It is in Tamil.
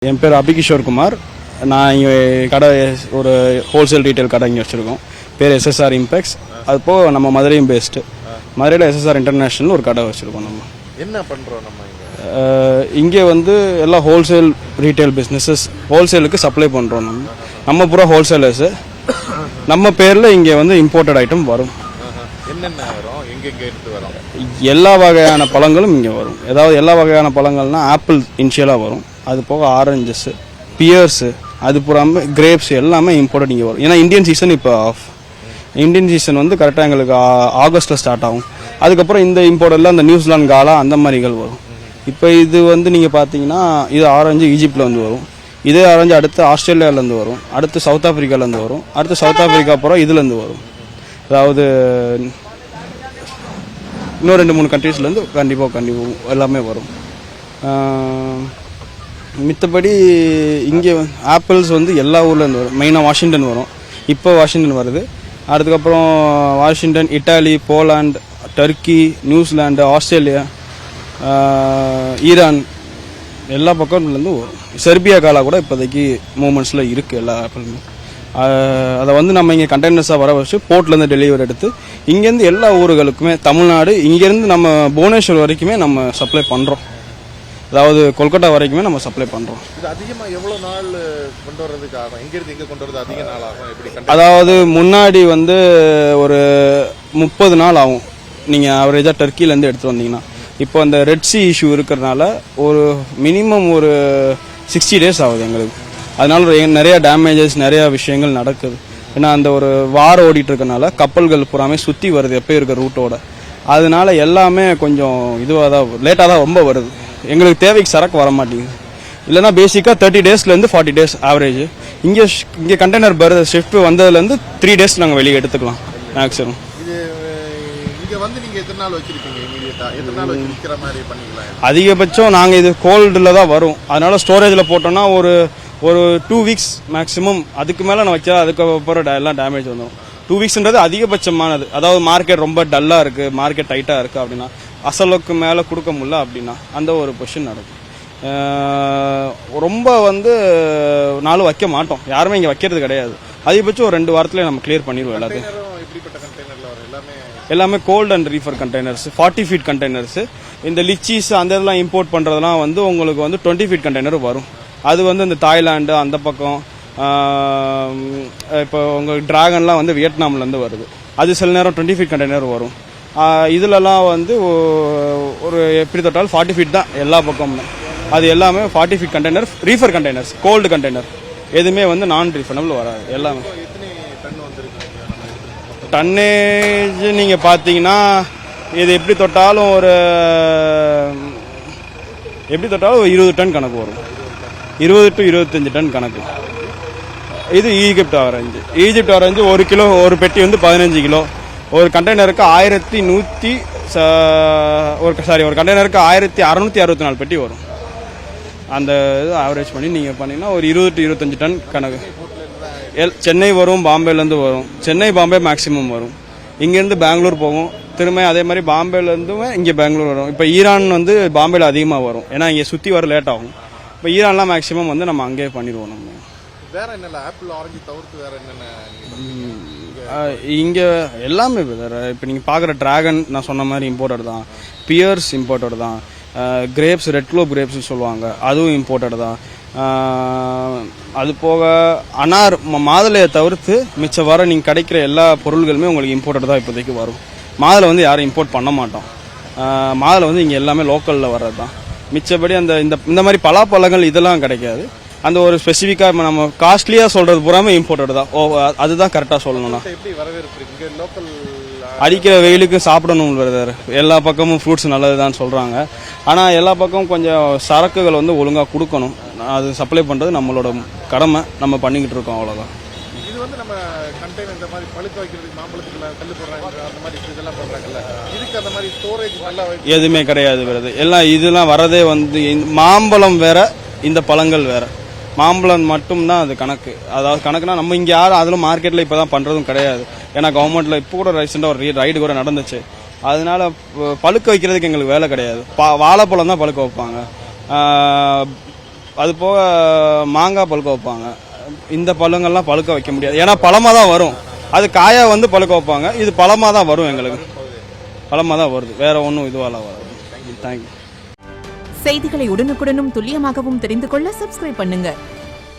என் பேர் அபிகிஷோர் குமார். நான் இங்கே கடை ஒரு ஹோல்சேல் ரீட்டைல் கடை இங்கே வச்சுருக்கோம். பேர் எஸ்எஸ்ஆர் இம்பெக்ஸ். அது போக நம்ம மதுரையும் பேஸ்ட்டு. மதுரையில் எஸ்எஸ்ஆர் இன்டர்நேஷ்னல் ஒரு கடை வச்சுருக்கோம். நம்ம என்ன பண்ணுறோம்? நம்ம இங்கே வந்து எல்லா ஹோல்சேல் ரீட்டைல் பிஸ்னஸஸ் ஹோல்சேலுக்கு சப்ளை பண்ணுறோம். நம்ம பூரா ஹோல்சேலர்ஸு. நம்ம பேரில் இங்கே வந்து இம்போர்ட்டட் ஐட்டம் வரும். என்னென்ன வரும்? எங்கெங்கே எடுத்து வரும்? எல்லா வகையான பழங்களும் இங்கே வரும். ஏதாவது எல்லா வகையான பழங்கள்னால் ஆப்பிள் இனிஷியலாக வரும். அது போக ஆரஞ்சஸ்ஸு, பியர்ஸு, அது புறாமல் கிரேப்ஸ் எல்லாமே இம்போர்ட்டட் இங்கே வரும். ஏன்னா இந்தியன் சீசன் இப்போ ஆஃப். இந்தியன் சீசன் வந்து கரெக்டாக எங்களுக்கு ஆகஸ்ட்டில் ஸ்டார்ட் ஆகும். அதுக்கப்புறம் இந்த இம்போர்ட்டெல்லாம் இந்த நியூசிலாந்து காலா அந்த மாதிரிகள் வரும். இப்போ இது வந்து நீங்கள் பார்த்தீங்கன்னா இது ஆரஞ்சு ஈஜிப்டில் வந்து வரும். இதே ஆரஞ்சு அடுத்து ஆஸ்திரேலியாவிலேருந்து வரும். அடுத்து சவுத் ஆஃப்ரிக்காலேருந்து வரும். அடுத்து சவுத் ஆஃப்ரிக்கா அப்புறம் இதுலேருந்து வரும். அதாவது இன்னும் 2-3 கண்ட்ரீஸ்லேருந்து கண்டிப்பாக எல்லாமே வரும். மித்தபடி இங்கே ஆப்பிள்ஸ் வந்து எல்லா ஊர்லேருந்து வரும். மெயினாக வாஷிங்டன் வரும். இப்போ வாஷிங்டன் வருது. அதுக்கப்புறம் Washington, Italy, Poland, Turkey, New Zealand, Australia, Iran எல்லா பக்கம்லேருந்து வரும். செர்பியா காலா கூட இப்போதைக்கு மூமெண்ட்ஸில் இருக்குது எல்லா ஆப்பிளுமே. அதை வந்து நம்ம இங்கே கண்டெய்னர்ஸாக வர வச்சு போர்ட்லேருந்து டெலிவரி எடுத்து இங்கேருந்து எல்லா ஊர்களுக்குமே தமிழ்நாடு இங்கேருந்து நம்ம புவனேஸ்வர் வரைக்குமே நம்ம சப்ளை பண்ணுறோம். அதாவது கொல்கட்டா வரைக்குமே நம்ம சப்ளை பண்ணுறோம். இது அதிகமாக எவ்வளோ நாள் கொண்டு வர்றதுக்கு ஆகும்? எங்கேருந்து எங்கே கொண்டு வரது அதிக நாள் ஆகும்? எப்படி? அதாவது முன்னாடி வந்து ஒரு 30 நாள் ஆகும் நீங்கள் ஆவரேஜாக டர்க்கிலேருந்து எடுத்துகிட்டு வந்தீங்கன்னா. இப்போ அந்த ரெட் சி இஷ்யூ இருக்கிறதுனால ஒரு மினிமம் ஒரு 60 டேஸ் ஆகுது எங்களுக்கு. அதனால நிறையா டேமேஜஸ் நிறையா விஷயங்கள் நடக்குது. ஏன்னா அந்த ஒரு வாரம் ஓடிட்டு இருக்கனால கப்பல்கள் பூராமே சுற்றி வருது எப்போ இருக்க ரூட்டோட. அதனால எல்லாமே கொஞ்சம் இதுவாக தான் லேட்டாக தான் ரொம்ப வருது. எங்களுக்கு தேவைக்கு சரக்கு வர மாட்டேங்குது. இல்லைனா பேசிக்காக 30 டேஸ்லேருந்து 40 டேஸ் ஆவரேஜ். இங்கே கண்டெய்னர் ஷிஃப்ட் வந்ததுலேருந்து 3 டேஸ் நாங்கள் வெளியே எடுத்துக்கலாம் மேக்ஸிமம். இது இங்கே வந்து நீங்கள் எத்தனை நாள் வச்சுருக்கீங்க? இமீடியட்டாக எத்தனை நாள் வச்சு விற்கிற மாதிரி பண்ணிக்கலாம்? அதிகபட்சம் நாங்கள் இது கோல்டில் தான் வரும். அதனால ஸ்டோரேஜில் போட்டோம்னா ஒரு 2 வீக்ஸ் மேக்ஸிமம். அதுக்கு மேலே நான் வச்சா அதுக்கப்புறம் எல்லாம் டேமேஜ் வந்துடும். 2 வீக்ஸ்ன்றது அதிகபட்சமானது. அதாவது மார்க்கெட் ரொம்ப டல்லாக இருக்குது, மார்க்கெட் டைட்டாக இருக்குது அப்படின்னா, அசலுக்கு மேலே கொடுக்க முடியல அப்படின்னா அந்த ஒரு பொசிஷன் நடக்கும். ரொம்ப வந்து நாளும் வைக்க மாட்டோம், யாருமே இங்கே வைக்கிறது கிடையாது. அதிகபட்சம் ஒரு 2 வாரத்தில் நம்ம கிளியர் பண்ணிடுவோம் எல்லாத்தையும். எல்லாமே cold and reefer containers, 40 feet containers. இந்த லிச்சீஸ் அந்த இதெல்லாம் இம்போர்ட் பண்ணுறதுலாம் வந்து உங்களுக்கு வந்து 20 ஃபீட் கண்டெய்னர் வரும். அது வந்து இந்த தாய்லாண்டு அந்த பக்கம், இப்போ உங்களுக்கு டிராகன்லாம் வந்து வியட்நாம்லேருந்து வருது. அது சில நேரம் 20 ஃபீட் கண்டெய்னர் வரும். இதிலலாம் வந்து ஒரு எப்படி தொட்டாலும் 40 ஃபீட் தான் எல்லா பக்கமும். அது எல்லாமே 40 feet container, reefer containers, cold container. எதுவுமே வந்து நான் ரீஃபண்டபிள் வராது. எல்லாமே டன்னேஜ் நீங்கள் பார்த்தீங்கன்னா இது எப்படி தொட்டாலும் ஒரு 20 டன் கணக்கு வரும். 20 to 25 டன் கணக்கு. இது Egypt orange. Egypt orange 1 kilo, ஒரு பெட்டி வந்து 15 கிலோ. ஒரு கண்டெய்னருக்கு 1664 பெட்டி வரும். அந்த இது ஆவரேஜ் பண்ணி நீங்கள் பண்ணிங்கன்னா ஒரு 20 to 25 டன் கணக்கு. சென்னை வரும், பாம்பேலேருந்து வரும். சென்னை பாம்பே மேக்ஸிமம் வரும். இங்கேருந்து பெங்களூர் போகும். திரும்ப அதே மாதிரி பாம்பேலேருந்துமே இங்கே பெங்களூர் வரும். இப்போ ஈரான் வந்து பாம்பேல அதிகமாக வரும், ஏன்னா இங்கே சுற்றி வர லேட் ஆகும். இப்போ ஈரான்லாம் மேக்ஸிமம் வந்து நம்ம அங்கேயே பண்ணிடுவோம். நம்ம வேற என்னென்ன ஆப்பிள் ஆரஞ்சு தவிர்த்து வேற என்னென்ன இங்கே எல்லாமே வேறு. இப்போ நீங்கள் பார்க்குற டிராகன் நான் சொன்ன மாதிரி இம்போர்ட்டட் தான். பியர்ஸ் இம்போர்ட்டட் தான். கிரேப்ஸ், ரெட் க்ளோ கிரேப்ஸ்னு சொல்லுவாங்க, அதுவும் இம்போர்ட்டட் தான். அது போக அனார், மாதுளையை தவிர்த்து மிச்சம் வர நீங்கள் கிடைக்கிற எல்லா பொருள்களுமே உங்களுக்கு இம்போர்ட்டட் தான் இப்போதைக்கு வரும். மாதுளை வந்து யாரும் இம்போர்ட் பண்ண மாட்டோம். மாதுளை வந்து இங்கே எல்லாமே லோக்கலில் வர்றது தான். மிச்சப்படி இந்த மாதிரி பலாப்பழங்கள் இதெல்லாம் கிடைக்காது. அந்த ஒரு ஸ்பெசிஃபிக்காக நம்ம காஸ்ட்லியாக சொல்கிறது பூராமே இம்போர்ட்டட் தான். அதுதான் கரெக்டாக சொல்லணும்னா. அடிக்கிற வெயிலுக்கு சாப்பிடணும் வருது. எல்லா பக்கமும் ஃப்ரூட்ஸ் நல்லது தான் சொல்கிறாங்க. ஆனால் எல்லா பக்கமும் கொஞ்சம் சரக்குகள் வந்து ஒழுங்காக கொடுக்கணும். அது சப்ளை பண்ணுறது நம்மளோட கடமை, நம்ம பண்ணிக்கிட்டு இருக்கோம், அவ்வளோதான். இது வந்து நம்ம கண்டெய்னர் இந்த மாதிரி பழுக்க வைக்கிறதுக்கு மாம்பழத்துக்குள்ள கல் போடுறாங்க, அந்த மாதிரி இதெல்லாம் போடுறாங்கல்ல, இதுக்கு அந்த மாதிரி ஸ்டோரேஜ் நல்லா எதுவுமே கிடையாது வருது. எல்லாம் இதெல்லாம் வரதே வந்து மாம்பழம் வேற, இந்த பழங்கள் வேற. மாம்பழம் மட்டும்தான் அது கணக்கு. அதாவது கணக்குனா நம்ம இங்கே யாரும் அதில் மார்க்கெட்டில் இப்போ தான் பண்ணுறதும் கிடையாது. ஏன்னா கவர்மெண்ட்டில் இப்போ கூட ரீசெண்டாக ஒரு ரைடு கூட நடந்துச்சு. அதனால பழுக்க வைக்கிறதுக்கு எங்களுக்கு வேலை கிடையாது. வாழைப்பழம் தான் பழுக்க வைப்பாங்க. அது போக மாங்காய் பழுக்க வைப்பாங்க. இந்த பழங்கள்லாம் பழுக்க வைக்க முடியாது, ஏன்னா பழமாக தான் வரும். அது காயா வந்து பழுக்க வைப்பாங்க, இது பழமாக தான் வரும், எங்களுக்கு பழமாக தான் வருது, வேற ஒன்றும் இதுவாலாம் வராது. தேங்க்யூ. செய்திகளை உடனுக்குடனும் துல்லியமாகவும் தெரிந்து கொள்ள சப்ஸ்கிரைப் பண்ணுங்க.